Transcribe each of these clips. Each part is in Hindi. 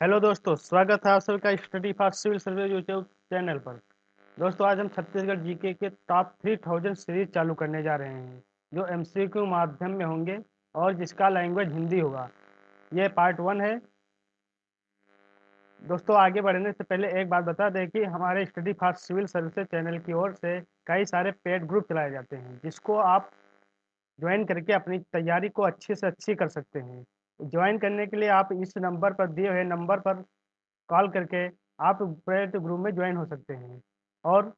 हेलो दोस्तों, स्वागत है आप सबका study for civil service YouTube channel पर। दोस्तों, आज हम छत्तीसगढ़ जीके के टॉप 3000 सीरीज चालू करने जा रहे हैं, जो एमसीक्यू माध्यम में होंगे और जिसका लैंग्वेज हिंदी होगा। ये पार्ट 1 है। दोस्तों, आगे बढ़ने से पहले एक बात बता दें कि हमारे study for civil services channel की ओर से कई सारे पेड ग्रुप चलाए जाते हैं, जिसको आप ज्वाइन करके अपनी तैयारी को अच्छी से अच्छी कर सकते हैं। ज्वाइन करने के लिए आप इस नंबर पर दिए हुए नंबर पर कॉल करके आप पेड ग्रुप में ज्वाइन हो सकते हैं। और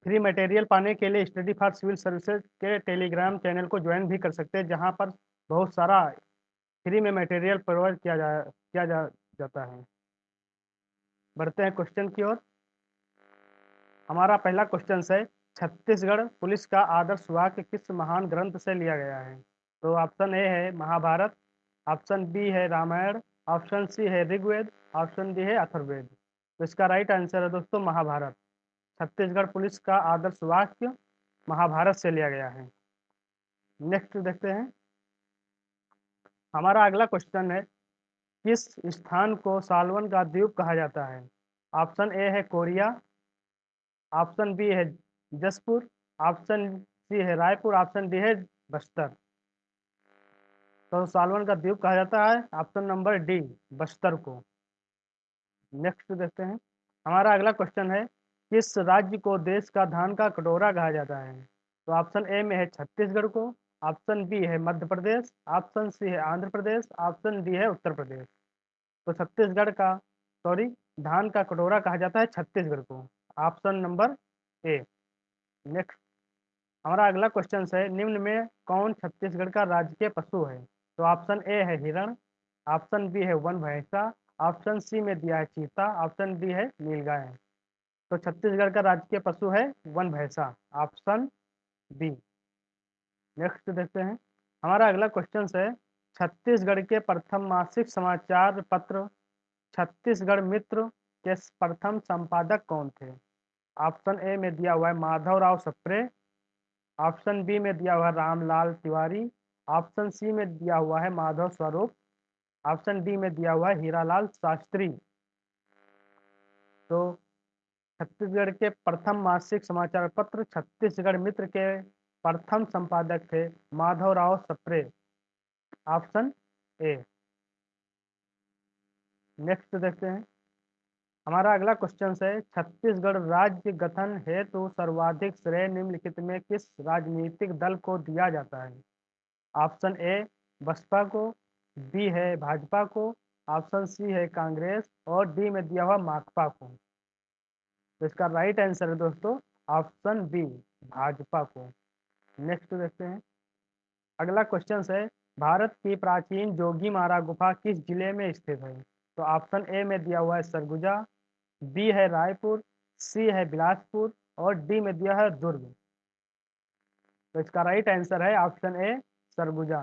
फ्री मटेरियल पाने के लिए स्टडी फॉर सिविल सर्विसेज के टेलीग्राम चैनल को ज्वाइन भी कर सकते हैं, जहां पर बहुत सारा फ्री में मटेरियल प्रोवाइड किया जाता है। बढ़ते हैं क्वेश्चन की ओर। हमारा पहला क्वेश्चन है, छत्तीसगढ़ पुलिस का आदर्श वाक्य किस महान ग्रंथ से लिया गया है? तो ऑप्शन ए है महाभारत, ऑप्शन बी है रामायण, ऑप्शन सी है ऋग्वेद, ऑप्शन डी है अथर्ववेद। तो इसका राइट आंसर है दोस्तों महाभारत। छत्तीसगढ़ पुलिस का आदर्श वाक्य महाभारत से लिया गया है। नेक्स्ट देखते हैं। हमारा अगला क्वेश्चन है, किस स्थान को सालवन का द्वीप कहा जाता है? ऑप्शन ए है कोरिया, ऑप्शन बी है जसपुर, ऑप्शन सी है रायपुर, ऑप्शन डी है बस्तर। तो सालवन का द्वीप कहा जाता है ऑप्शन नंबर डी, बस्तर को। नेक्स्ट देखते हैं। हमारा अगला क्वेश्चन है, किस राज्य को देश का धान का कटोरा कहा जाता है? तो ऑप्शन ए में है छत्तीसगढ़ को, ऑप्शन बी है मध्य प्रदेश, ऑप्शन सी है आंध्र प्रदेश, ऑप्शन डी है उत्तर प्रदेश। तो छत्तीसगढ़ का सॉरी धान का कटोरा कहा जाता है छत्तीसगढ़ को, ऑप्शन नंबर ए। नेक्स्ट हमारा अगला क्वेश्चन है, निम्न में कौन छत्तीसगढ़ का राजकीय पशु है? तो ऑप्शन ए है हिरण, ऑप्शन बी है वन भैंसा, ऑप्शन सी में दिया है चीता, ऑप्शन डी है नीलगाय। तो छत्तीसगढ़ का राजकीय पशु है वन भैंसा, ऑप्शन बी। नेक्स्ट देखते हैं। हमारा अगला क्वेश्चन है, छत्तीसगढ़ के प्रथम मासिक समाचार पत्र छत्तीसगढ़ मित्र के प्रथम संपादक कौन थे? ऑप्शन ए में दिया हुआ है माधवराव सप्रे, ऑप्शन बी में दिया हुआ है रामलाल तिवारी, ऑप्शन सी में दिया हुआ है माधव स्वरूप, ऑप्शन डी में दिया हुआ है हीरालाल शास्त्री। तो छत्तीसगढ़ के प्रथम मासिक समाचार पत्र छत्तीसगढ़ मित्र के प्रथम संपादक थे Madhavrao Sapre, option A. Next देखते हैं। हमारा अगला क्वेश्चन है, छत्तीसगढ़ राज्य गठन हेतु सर्वाधिक श्रेय निम्नलिखित में किस राजनीतिक दल को दिया जाता है? ऑप्शन ए बसपा को, बी है भाजपा को, ऑप्शन सी है कांग्रेस और डी में दिया हुआ माकपा को। तो इसका राइट आंसर है दोस्तों ऑप्शन बी, भाजपा को। नेक्स्ट देखते हैं। अगला क्वेश्चन है, भारत की प्राचीन जोगीमारा गुफा किस जिले में स्थित है? तो ऑप्शन ए में दिया हुआ है सरगुजा, बी है रायपुर, सी है बिलासपुर और डी में दिया है दुर्ग। तो इसका राइट आंसर है ऑप्शन ए, सरगुजा।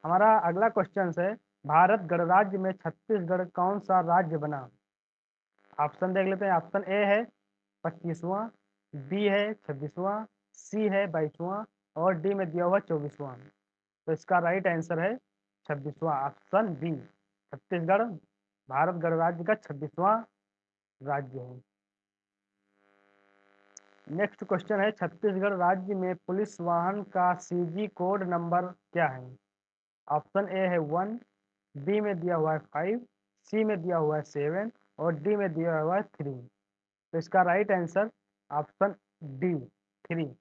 हमारा अगला क्वेश्चन है, भारत गणराज्य में छत्तीसगढ़ कौन सा राज्य बना? ऑप्शन देख लेते हैं। ऑप्शन ए है 25वां, बी है 26वां, सी है 22वां और डी में दिया हुआ 24वां। तो इसका राइट आंसर है 26वां, ऑप्शन बी। छत्तीसगढ़ भारत गणराज्य का 26वां राज्य है। नेक्स्ट क्वेश्चन है, छत्तीसगढ़ राज्य में पुलिस वाहन का सीजी कोड नंबर क्या है? ऑप्शन ए है 1, बी में दिया हुआ है 5, सी में दिया हुआ है 7 और डी में दिया हुआ है 3। तो इसका राइट आंसर ऑप्शन डी, 3।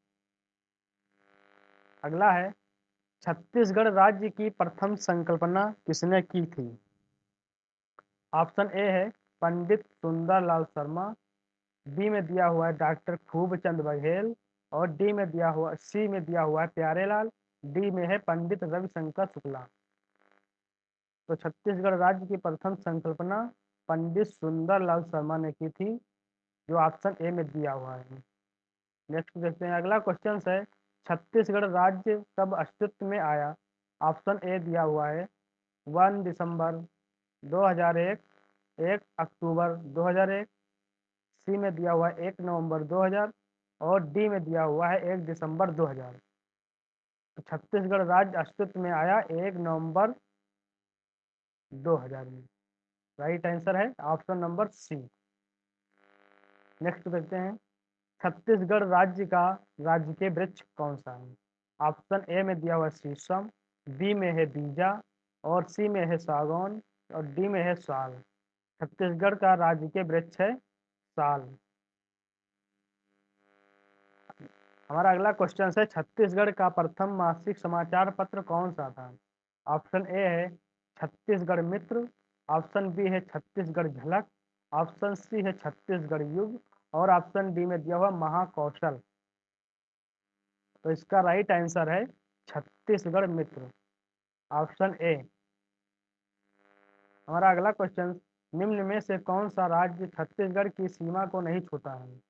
अगला है, छत्तीसगढ़ राज्य की प्रथम संकल्पना किसने की थी? ऑप्शन ए है पंडित सुंदरलाल शर्मा, बी में दिया हुआ है डॉक्टर खूबचंद बघेल और डी में दिया हुआ सी में दिया हुआ है प्यारेलाल, डी में है पंडित रविशंकर शुक्ला। तो छत्तीसगढ़ राज्य की प्रथम संकल्पना पंडित सुंदरलाल शर्मा ने की थी, जो ऑप्शन ए में दिया हुआ है। नेक्स्ट देखते हैं। अगला क्वेश्चन है, छत्तीसगढ़ राज्य कब अस्तित्व में आया? ऑप्शन ए दिया हुआ है 1 दिसंबर 2001, 1 अक्टूबर 2001, सी में दिया हुआ है 1 नवंबर 2000 और डी में दिया हुआ है 1 दिसंबर 2000। तो छत्तीसगढ़ राज्य अस्तित्व में आया 1 नवंबर 2000 में। राइट आंसर है ऑप्शन नंबर सी। नेक्स्ट देखते हैं, छत्तीसगढ़ राज्य के वृक्ष कौन सा है? ऑप्शन ए में दिया हुआ शीशम, बी में है बीजा, और सी में है सागौन, और डी में है साल। छत्तीसगढ़ का राज्य के वृक्ष है साल। हमारा अगला क्वेश्चन है, छत्तीसगढ़ का प्रथम मासिक समाचार पत्र कौन सा था? ऑप्शन ए है छत्तीसगढ़ मित्र, ऑप्शन बी है छत्तीसगढ़ झलक, ऑप्शन सी है छत्तीसगढ़ युग, और ऑप्शन डी में दिया हुआ महाकौशल। तो इसका राइट आंसर है छत्तीसगढ़ मित्र, ऑप्शन ए। हमारा अगला क्वेश्चन, निम्न में से कौन सा राज्य छत्तीसगढ़ की सीमा को नहीं छूता है?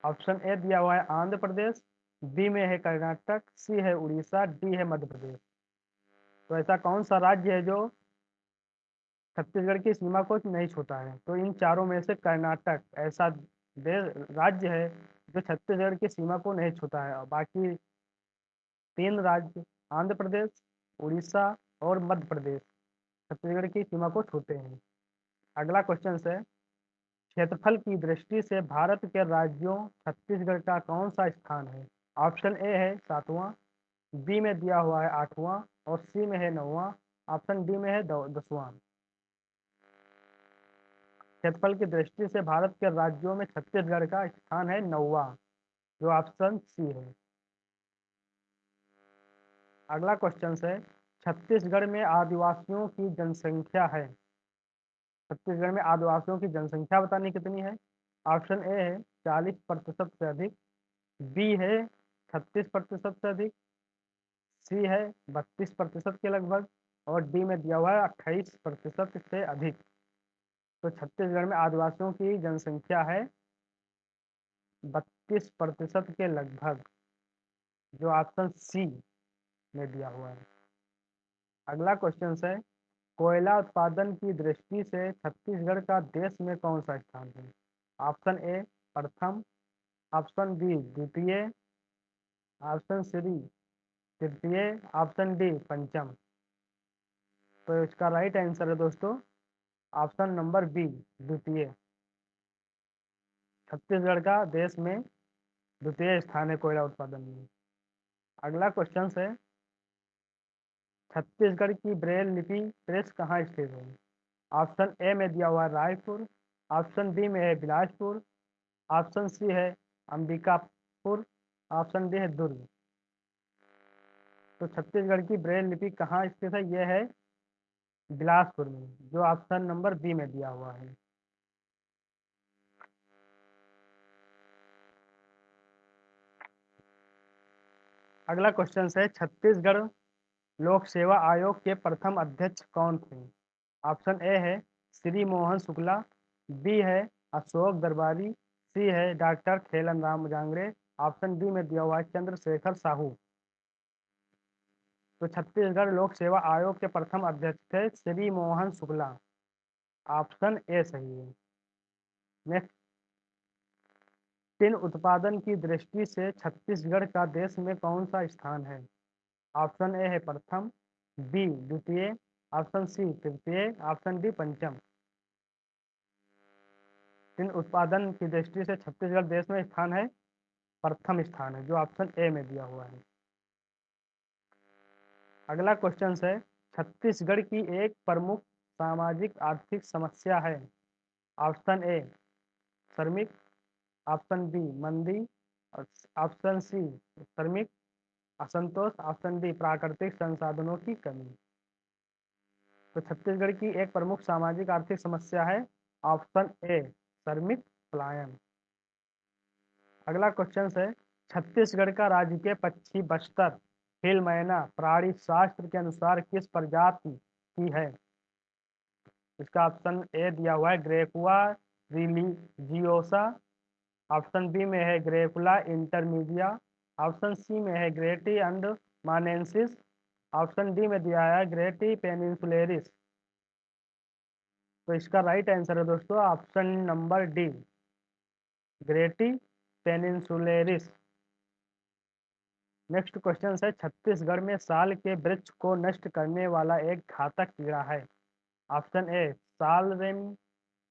ऑप्शन ए दिया हुआ है आंध्र प्रदेश, बी में है कर्नाटक, सी है उड़ीसा, डी है मध्य प्रदेश। तो ऐसा कौन सा राज्य है जो छत्तीसगढ़ की सीमा को नहीं छूता है? तो इन चारों में से कर्नाटक ऐसा राज्य है जो छत्तीसगढ़ की सीमा को नहीं छूता है, और बाकी तीन राज्य आंध्र प्रदेश, उड़ीसा और मध्य प्रदेश छत्तीसगढ़ की सीमा को छूते हैं। अगला क्वेश्चन है, क्षेत्रफल की दृष्टि से भारत के राज्यों छत्तीसगढ़ का कौन सा स्थान है? ऑप्शन ए है 7वां, बी में दिया हुआ है 8वां, और सी में है 9वां, ऑप्शन डी में है 10वां। क्षेत्रफल की दृष्टि से भारत के राज्यों में छत्तीसगढ़ का स्थान है 9वां, जो ऑप्शन सी है। अगला क्वेश्चन है, छत्तीसगढ़ में आदिवासियों की जनसंख्या है। छत्तीसगढ़ में आदिवासियों की जनसंख्या बतानी कितनी है? ऑप्शन ए है 40% से अधिक, बी है 36% से अधिक, सी है 32% के लगभग, और डी में दिया हुआ है 28% से अधिक। तो छत्तीसगढ़ में आदिवासियों की जनसंख्या है 32% के लगभग, जो ऑप्शन सी में दिया हुआ है। अगला क्वेश्चन है, कोयला उत्पादन की दृष्टि से छत्तीसगढ़ का देश में कौन सा स्थान है? ऑप्शन ए प्रथम, ऑप्शन बी द्वितीय, ऑप्शन सी तृतीय, ऑप्शन डी पंचम। तो इसका राइट आंसर है दोस्तों ऑप्शन नंबर बी द्वितीय। छत्तीसगढ़ का देश में द्वितीय स्थान है कोयला उत्पादन में। अगला क्वेश्चन है, छत्तीसगढ़ की ब्रेल लिपि प्रेस कहाँ स्थित है? ऑप्शन ए में दिया हुआ है रायपुर, ऑप्शन बी में है बिलासपुर, ऑप्शन सी है अंबिकापुर, ऑप्शन डी है दुर्ग। तो छत्तीसगढ़ की ब्रेल लिपि कहाँ स्थित है? यह है बिलासपुर में, जो ऑप्शन नंबर बी में दिया हुआ है। अगला क्वेश्चन है, छत्तीसगढ़ लोक सेवा आयोग के प्रथम अध्यक्ष कौन थे? ऑप्शन ए है श्री मोहन शुक्ला, बी है अशोक दरबारी, सी है डॉक्टर खेलन राम जांगड़े, ऑप्शन डी में दिया हुआ है चंद्रशेखर साहू। तो छत्तीसगढ़ लोक सेवा आयोग के प्रथम अध्यक्ष थे श्री मोहन शुक्ला, ऑप्शन ए सही है। नेक्स्ट, टिन उत्पादन की दृष्टि से छत्तीसगढ़ का देश में कौन सा स्थान है? ऑप्शन ए है प्रथम, बी द्वितीय, ऑप्शन सी तृतीय, ऑप्शन डी पंचम। टिन उत्पादन की दृष्टि से छत्तीसगढ़ देश में स्थान है प्रथम स्थान है, जो ऑप्शन ए में दिया हुआ है। अगला क्वेश्चन है, छत्तीसगढ़ की एक प्रमुख सामाजिक आर्थिक समस्या है। ऑप्शन ए श्रमिक, ऑप्शन बी मंदी, ऑप्शन सी श्रमिक असंतोष, ऑप्शन डी प्राकृतिक संसाधनों की कमी। तो छत्तीसगढ़ की एक प्रमुख सामाजिक आर्थिक समस्या है ऑप्शन ए श्रमिक पलायन। अगला क्वेश्चन है, छत्तीसगढ़ का राजकीय पक्षी बस्तर हिल मैना प्राणी शास्त्र के अनुसार किस प्रजाति की है? इसका ऑप्शन ए दिया हुआ है ग्रेकुआ रिलीजियोसा, ऑप्शन बी में है ग्रेकुला इंटरमीडिया, ऑप्शन सी में है ग्रेटी एंड मानेंसिस, ऑप्शन डी में दिया है ग्रेटी पेनिनसुलेरिस। तो इसका राइट आंसर है दोस्तों ऑप्शन नंबर डी ग्रेटी पेनिनसुलेरिस। नेक्स्ट क्वेश्चन है, छत्तीसगढ़ में साल के वृक्ष को नष्ट करने वाला एक घातक कीड़ा है। ऑप्शन ए सालरेम,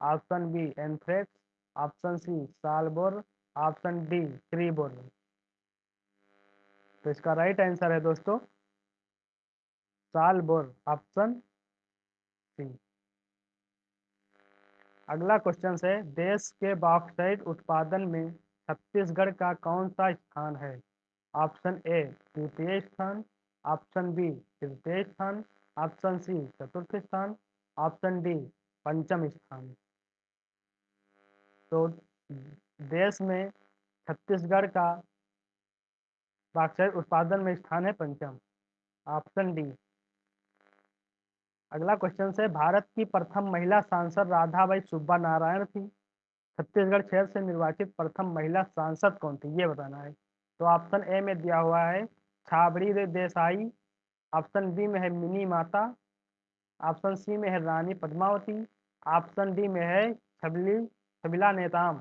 option B anthrax, option C सालबोर, ऑप्शन डी क्रीबोर। तो इसका राइट आंसर है दोस्तों सालबोर, ऑप्शन सी। अगला क्वेश्चन है, देश के बॉक्साइट उत्पादन में छत्तीसगढ़ का कौन सा स्थान है? ऑप्शन ए द्वितीय स्थान, ऑप्शन बी तृतीय स्थान, ऑप्शन सी चतुर्थ स्थान, ऑप्शन डी पंचम स्थान। तो देश में छत्तीसगढ़ का बॉक्साइट उत्पादन में स्थान है पंचम, ऑप्शन डी। अगला क्वेश्चन है, भारत की प्रथम महिला सांसद राधाबाई सुब्बा नारायण थी। छत्तीसगढ़ क्षेत्र से निर्वाचित प्रथम महिला सांसद कौन थी, ये बताना है। तो ऑप्शन ए में दिया हुआ है छाबड़ी देसाई, ऑप्शन बी में है मिनी माता, ऑप्शन सी में है रानी पद्मावती, ऑप्शन डी में है छबिला नेताम।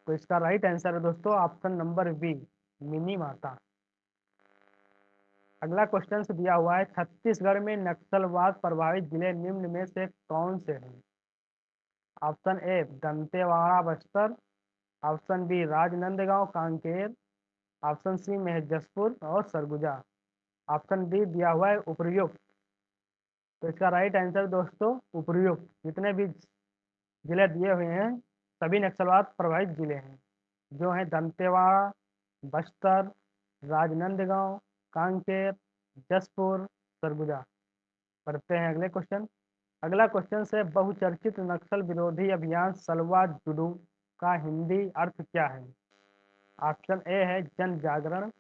तो इसका राइट आंसर है दोस्तों ऑप्शन नंबर बी मिनी माता। अगला क्वेश्चन दिया हुआ है, छत्तीसगढ़ में नक्सलवाद प्रभावित जिले निम्न में से कौन से हैं? Option A Dantewada Bastar, option B Rajnandgaon Kanker, option C में है जसपुर और सरगुजा, ऑप्शन डी दिया हुआ है उपर्युक्त। तो इसका राइट आंसर दोस्तों उपर्युक्त। जितने भी जिले दिए हुए हैं सभी नक्सलवाद प्रभावित जिले हैं, जो हैं दंतेवाड़ा, बस्तर, राजनांदगांव, कांकेर, जसपुर, सरगुजा। पढ़ते हैं अगले क्वेश्चन। अगला क्वेश्चन से, बहुचर्चित नक्सल विरोधी अभियान सलवा जुडू का हिंदी अर्थ क्या है? ऑप्शन ए है जन जागरण,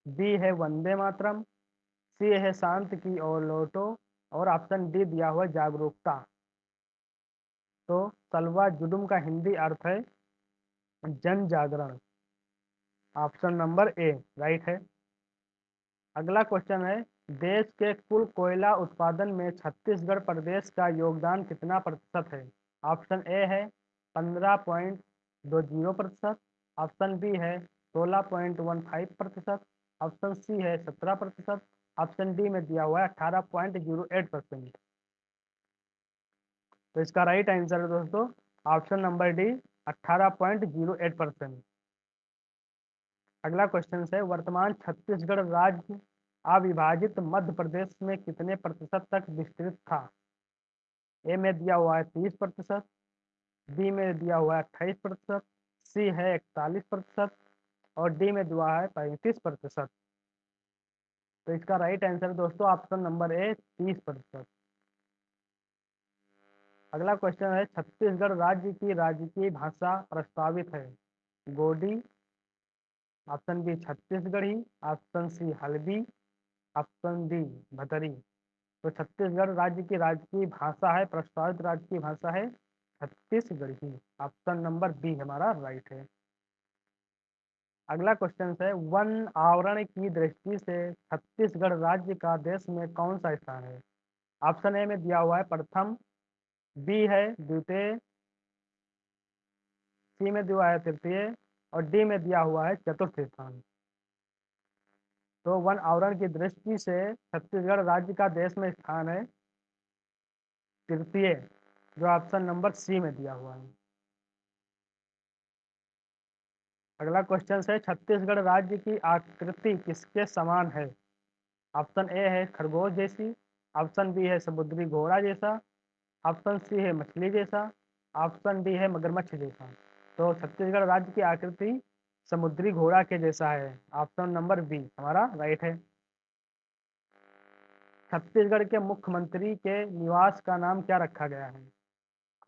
बी है वंदे मातरम, सी है शांत की ओर लौटो, और ऑप्शन डी दिया हुआ जागरूकता। तो सलवा जुडुम का हिंदी अर्थ है जन जागरण, ऑप्शन नंबर ए राइट है। अगला क्वेश्चन है, देश के कुल कोयला उत्पादन में छत्तीसगढ़ प्रदेश का योगदान कितना प्रतिशत है? ऑप्शन ए है 15.20%, ऑप्शन बी है 16.15%, ऑप्शन सी है 17%, ऑप्शन डी में दिया हुआ है 18.08%। तो इसका राइट आंसर है दोस्तों ऑप्शन नंबर डी 18.08%। अगला क्वेश्चन है, वर्तमान छत्तीसगढ़ राज्य अविभाजित मध्य प्रदेश में कितने प्रतिशत तक विस्तृत था? ए में दिया हुआ है 30%, बी में दिया हुआ है 28%, सी है 41% और डी में दिया है 35%। तो इसका राइट आंसर दोस्तों ऑप्शन नंबर ए 30%। अगला क्वेश्चन है, छत्तीसगढ़ राज्य की राजकीय भाषा प्रस्तावित है। Gondi, option B Chhattisgarhi, option C Halbi, option D Bhatri. तो छत्तीसगढ़ राज्य की राजकीय भाषा है, प्रस्तावित राजकीय भाषा है छत्तीसगढ़ी, ऑप्शन नंबर बी हमारा राइट है। अगला क्वेश्चन है, वन आवरण की दृष्टि से छत्तीसगढ़ राज्य का देश में कौन सा स्थान है? ऑप्शन ए में दिया हुआ है प्रथम, बी है द्वितीय, सी में दिया है तृतीय और डी में दिया हुआ है चतुर्थ स्थान। तो वन आवरण की दृष्टि से छत्तीसगढ़ राज्य का देश में स्थान है तृतीय, जो ऑप्शन नंबर सी में दिया हुआ है। अगला क्वेश्चन है, छत्तीसगढ़ राज्य की आकृति किसके समान है? ऑप्शन ए है खरगोश जैसी, ऑप्शन बी है समुद्री घोड़ा जैसा, ऑप्शन सी है मछली जैसा, ऑप्शन डी है मगरमच्छ जैसा। तो छत्तीसगढ़ राज्य की आकृति समुद्री घोड़ा के जैसा है, ऑप्शन नंबर बी हमारा राइट है। छत्तीसगढ़ के मुख्यमंत्री के निवास का नाम क्या रखा गया है?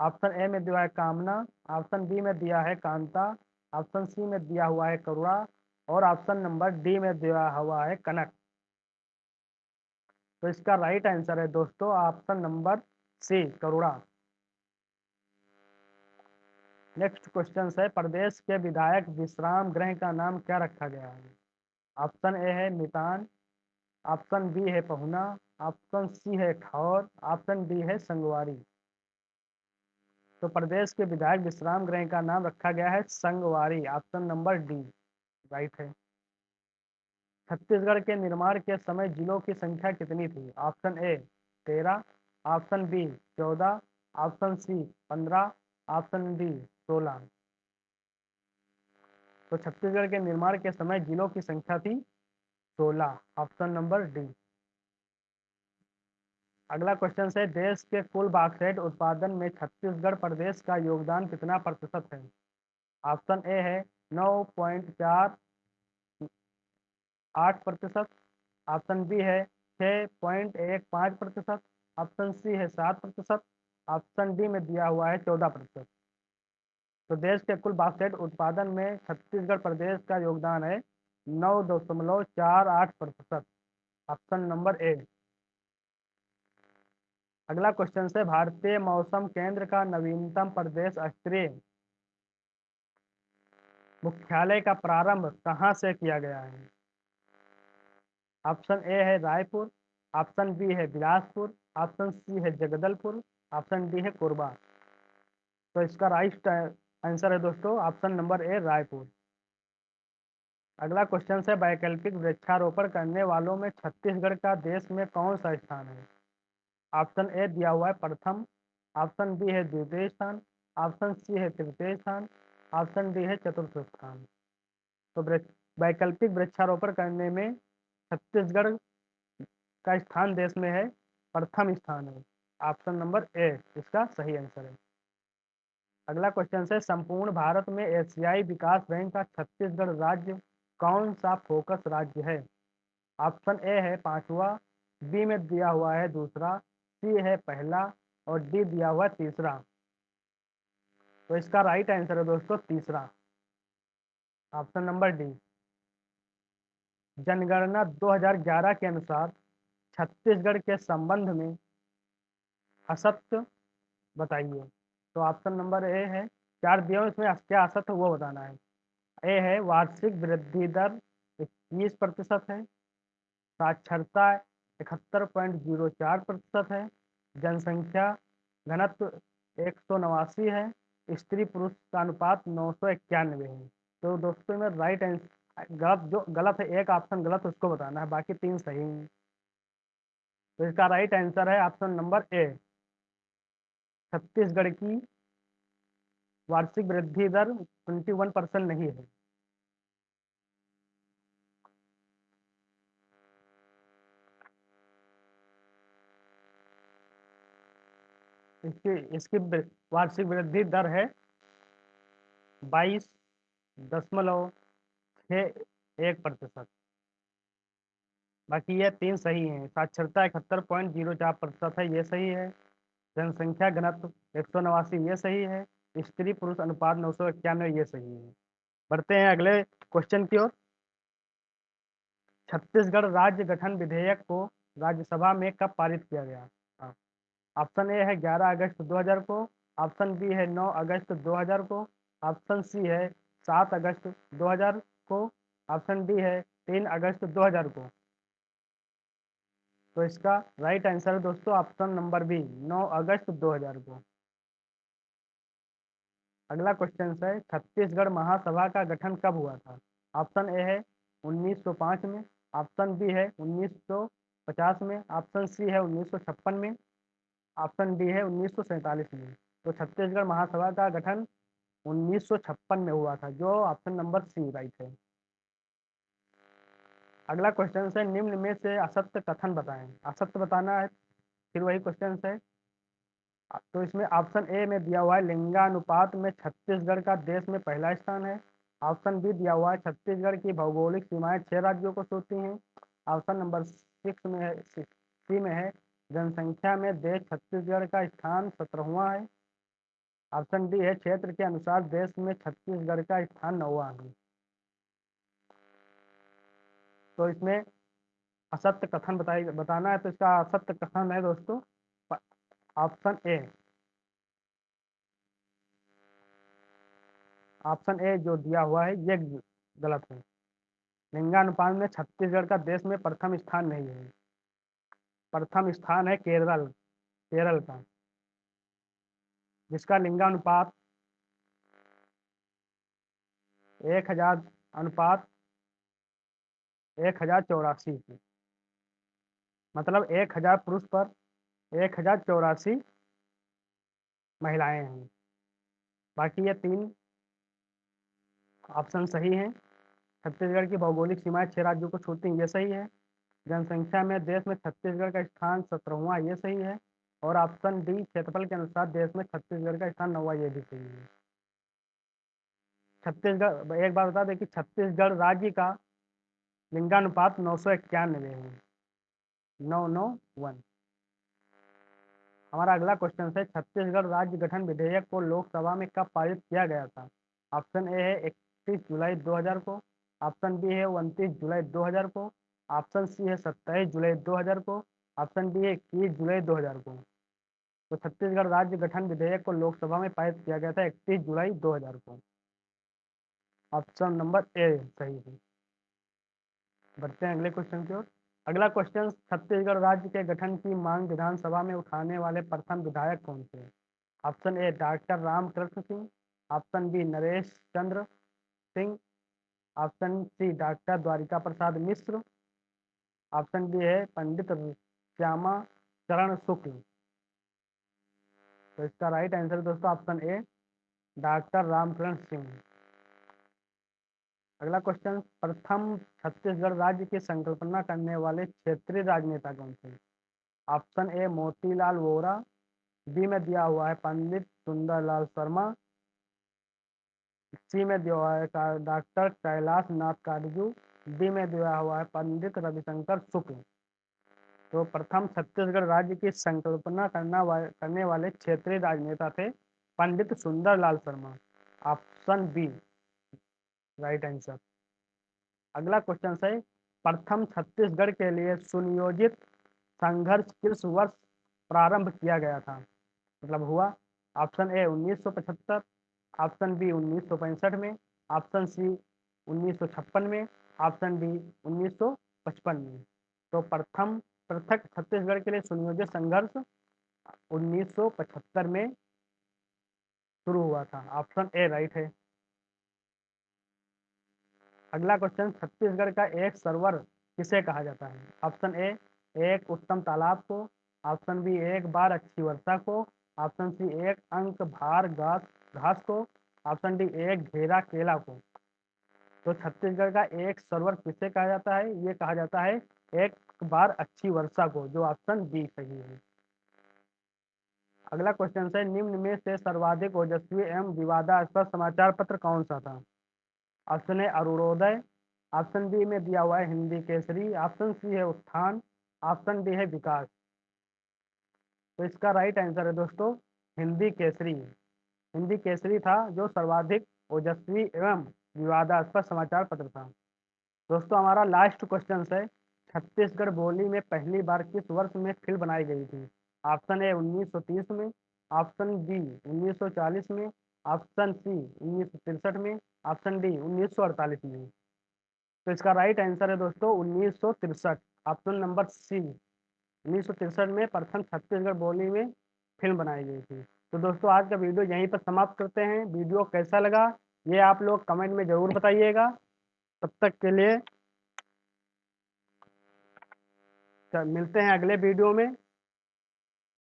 ऑप्शन ए में दिया है कामना, ऑप्शन बी में दिया है कांता, ऑप्शन सी में दिया हुआ है करुणा और ऑप्शन नंबर डी में दिया हुआ है कनक। तो इसका राइट आंसर है दोस्तों ऑप्शन नंबर सी करुणा। नेक्स्ट क्वेश्चन है, प्रदेश के विधायक विश्राम गृह का नाम क्या रखा गया है? ऑप्शन ए है मितान, ऑप्शन बी है पहुना, ऑप्शन सी है ठौर, ऑप्शन डी है संगवारी। तो प्रदेश के विधायक विश्राम गृह का नाम रखा गया है संगवारी, ऑप्शन नंबर डी राइट है। छत्तीसगढ़ के निर्माण के समय जिलों की संख्या कितनी थी? Option A 13, option B 14, option C 15, option D 16। तो छत्तीसगढ़ के निर्माण के समय जिलों की संख्या थी 16, ऑप्शन नंबर डी। अगला क्वेश्चन है, देश के कुल बॉक्साइट उत्पादन में छत्तीसगढ़ प्रदेश का योगदान कितना प्रतिशत है? ऑप्शन ए है 9.48%, ऑप्शन बी है 6.15%, ऑप्शन सी है 7%, ऑप्शन डी में दिया हुआ है 14%। तो देश के कुल बॉक्साइट उत्पादन में छत्तीसगढ़ प्रदेश का योगदान है 9.48%, ऑप्शन नंबर ए। अगला क्वेश्चन है, भारतीय मौसम केंद्र का नवीनतम प्रदेश स्तरीय मुख्यालय का प्रारंभ कहाँ से किया गया है? ऑप्शन ए है रायपुर, ऑप्शन बी है बिलासपुर, ऑप्शन सी है जगदलपुर, ऑप्शन डी है कोरबा। तो इसका राइट आंसर है दोस्तों ऑप्शन नंबर ए रायपुर। अगला क्वेश्चन है, वैकल्पिक वृक्षारोपण करने वालों में छत्तीसगढ़ का देश में कौन सा स्थान है? ऑप्शन ए दिया हुआ है प्रथम, ऑप्शन बी है द्वितीय स्थान, ऑप्शन सी है तृतीय स्थान, ऑप्शन डी है चतुर्थ स्थान। तो वैकल्पिक वृक्षारोपण करने में छत्तीसगढ़ का स्थान देश में है प्रथम स्थान है, ऑप्शन नंबर ए इसका सही आंसर है। अगला क्वेश्चन है, संपूर्ण भारत में एशियाई विकास बैंक का छत्तीसगढ़ राज्य कौन सा फोकस राज्य है? ऑप्शन ए है पांचवा, बी में दिया हुआ है दूसरा, सी है पहला और डी दिया हुआ है तीसरा। तो इसका राइट आंसर है दोस्तों तीसरा, ऑप्शन नंबर डी। जनगणना 2011 के अनुसार छत्तीसगढ़ के संबंध में असत्य बताइए। तो ऑप्शन नंबर ए है, चार दिए हुए इसमें क्या असत्य वो बताना है। ए है वार्षिक वृद्धि दर 21% है, साक्षरता 71.04% है, जनसंख्या घनत्व 189 है, स्त्री पुरुष का अनुपात 991 है। तो दोस्तों में राइट आंसर गलत, जो गलत है एक ऑप्शन गलत उसको बताना है, बाकी तीन सही हैं। तो इसका राइट आंसर है ऑप्शन नंबर ए, छत्तीसगढ़ की वार्षिक वृद्धि दर 21% नहीं है। इसकी वार्षिक वृद्धि दर है 22.61%। बाकी ये तीन सही हैं। साक्षरता 71.04% है, ये सही है। जनसंख्या घनत्व 189 ये सही है। स्त्री पुरुष अनुपात 991 ये सही है। बढ़ते हैं अगले क्वेश्चन की ओर। छत्तीसगढ़ राज्य गठन विधेयक को राज्यसभा में कब पारित किया गया? ऑप्शन ए है 11 अगस्त 2000 को, ऑप्शन बी है 9 अगस्त 2000 को, ऑप्शन सी है 7 अगस्त 2000 को, ऑप्शन डी है 3 अगस्त 2000 को। तो इसका राइट आंसर है दोस्तों ऑप्शन नंबर बी 9 अगस्त 2000 को। अगला क्वेश्चन है, छत्तीसगढ़ महासभा का गठन कब हुआ था? ऑप्शन ए है 1905 में, ऑप्शन बी है 1950 में, ऑप्शन सी है 1956 में, ऑप्शन डी है 1947 में। तो छत्तीसगढ़ महासभा का गठन 1956 में हुआ था, जो ऑप्शन नंबर सी राइट है। अगला क्वेश्चन है, निम्न में से असत्य कथन बताएं। असत्य बताना है, फिर वही क्वेश्चन है। तो इसमें ऑप्शन ए में दिया हुआ है लिंगानुपात में छत्तीसगढ़ का देश में पहला स्थान है। ऑप्शन बी दिया हुआ है छत्तीसगढ़ की भौगोलिक सीमाएं 6 राज्यों को छूती हैं। ऑप्शन नंबर 6 में है, सी में है जनसंख्या में देश छत्तीसगढ़ का स्थान 17वां है। ऑप्शन डी है क्षेत्र के अनुसार देश में छत्तीसगढ़ का स्थान 9वां है। तो इसमें असत्य कथन बताना है। तो इसका असत्य कथन है दोस्तों ऑप्शन ए। ऑप्शन ए जो दिया हुआ है ये गलत है। लिंगानुपात में छत्तीसगढ़ का देश में प्रथम स्थान नहीं है। प्रथम स्थान है केरल, केरल का, जिसका लिंगानुपात 1000 अनुपात 1084 की, मतलब 1000 पुरुष पर 1084 महिलाएं हैं। बाकी ये 3 ऑप्शन सही हैं। छत्तीसगढ़ की भौगोलिक सीमाएं 6 राज्यों को छूती हैं, ये सही है। जनसंख्या में देश में छत्तीसगढ़ का स्थान 17वां, ये सही है। और ऑप्शन डी, क्षेत्रफल के अनुसार देश में छत्तीसगढ़ का स्थान 9वां, ये भी सही है। छत्तीसगढ़, एक बात बता दें कि छत्तीसगढ़ राज्य का लिंगानुपात 991 है, 991। हमारा अगला क्वेश्चन है, छत्तीसगढ़ राज्य गठन विधेयक को लोकसभा में कब पारित किया गया था? ऑप्शन ए है 31 जुलाई 2000 को, ऑप्शन बी है 29 जुलाई 2000 को, ऑप्शन सी है 27 जुलाई 2000 को, ऑप्शन डी है 21 जुलाई 2000 को। तो छत्तीसगढ़ राज्य गठन विधेयक को लोकसभा में पारित किया गया था 31 जुलाई 2000 को। ऑप्शन नंबर ए सही है। बढ़ते हैं अगले क्वेश्चन की ओर। अगला क्वेश्चन, छत्तीसगढ़ राज्य के गठन की मांग विधानसभा में उठाने वाले प्रथम विधायक कौन थे? Option A doctor Ramkrishna Singh, option B Naresh Chandra Singh, option C doctor Dwarika Prasad Mishra, option D है पंडित श्यामा चरण शुक्ल। तो इसका राइट आंसर दोस्तों option A doctor Ramkrishna Singh. अगला क्वेश्चन, प्रथम छत्तीसगढ़ राज्य की संकल्पना करने वाले क्षेत्रीय राजनेता कौन थे? Option A Motilal Vora, B में दिया हुआ है पंडित सुंदरलाल शर्मा, सी में दिया हुआ है डॉक्टर कैलाश नाथ काटजू, डी में दिया हुआ है पंडित रविशंकर शुक्ल। तो प्रथम छत्तीसगढ़ राज्य की संकल्पना करने वाले क्षेत्रीय राजनेता थे Pandit Sundarlal Sharma. Option B right answer. अगला क्वेश्चन है, प्रथम छत्तीसगढ़ के लिए सुनियोजित संघर्ष किस वर्ष प्रारंभ किया गया था, मतलब हुआ? ऑप्शन ए 1975, ऑप्शन बी 1965 में, ऑप्शन सी 1956 में, ऑप्शन डी 1955 में। तो प्रथम पृथक छत्तीसगढ़ के लिए सुनियोजित संघर्ष 1975 में शुरू हुआ था। ऑप्शन ए राइट है। अगला क्वेश्चन, छत्तीसगढ़ का एक सरोवर किसे कहा जाता है? ऑप्शन ए एक उत्तम तालाब को, ऑप्शन बी एक बार अच्छी वर्षा को, ऑप्शन सी एक अंक भार घास को, ऑप्शन डी एक घेरा केला को। तो छत्तीसगढ़ का एक सरोवर किसे कहा जाता है? ये कहा जाता है एक बार अच्छी वर्षा को, जो ऑप्शन बी सही है। अगला क्वेश्चन है, निम्न में से सर्वाधिक ओजस्वी एवं विवादास्पद समाचार पत्र कौन सा था? Option A Arunoday, option B में दिया हुआ है हिंदी केसरी, ऑप्शन सी है उत्थान, ऑप्शन डी है विकास। तो इसका राइट आंसर है दोस्तों हिंदी केसरी। हिंदी केसरी था जो सर्वाधिक ओजस्वी एवं विवादास्पद समाचार पत्र था। दोस्तों हमारा लास्ट क्वेश्चन है, छत्तीसगढ़ बोली में पहली बार किस वर्ष में फिल्म बनाई गई थी? ऑप्शन ए 1930 में, ऑप्शन बी 1940 में, ऑप्शन सी 1963 में, ऑप्शन डी 1948 में। तो इसका राइट आंसर है दोस्तों 1963, ऑप्शन नंबर सी। 1963 में प्रथम छत्तीसगढ़ बोली में फिल्म बनाई गई थी। तो दोस्तों आज का वीडियो यहीं पर समाप्त करते हैं। वीडियो कैसा लगा ये आप लोग कमेंट में जरूर बताइएगा। तब तक के लिए मिलते हैं अगले वीडियो में।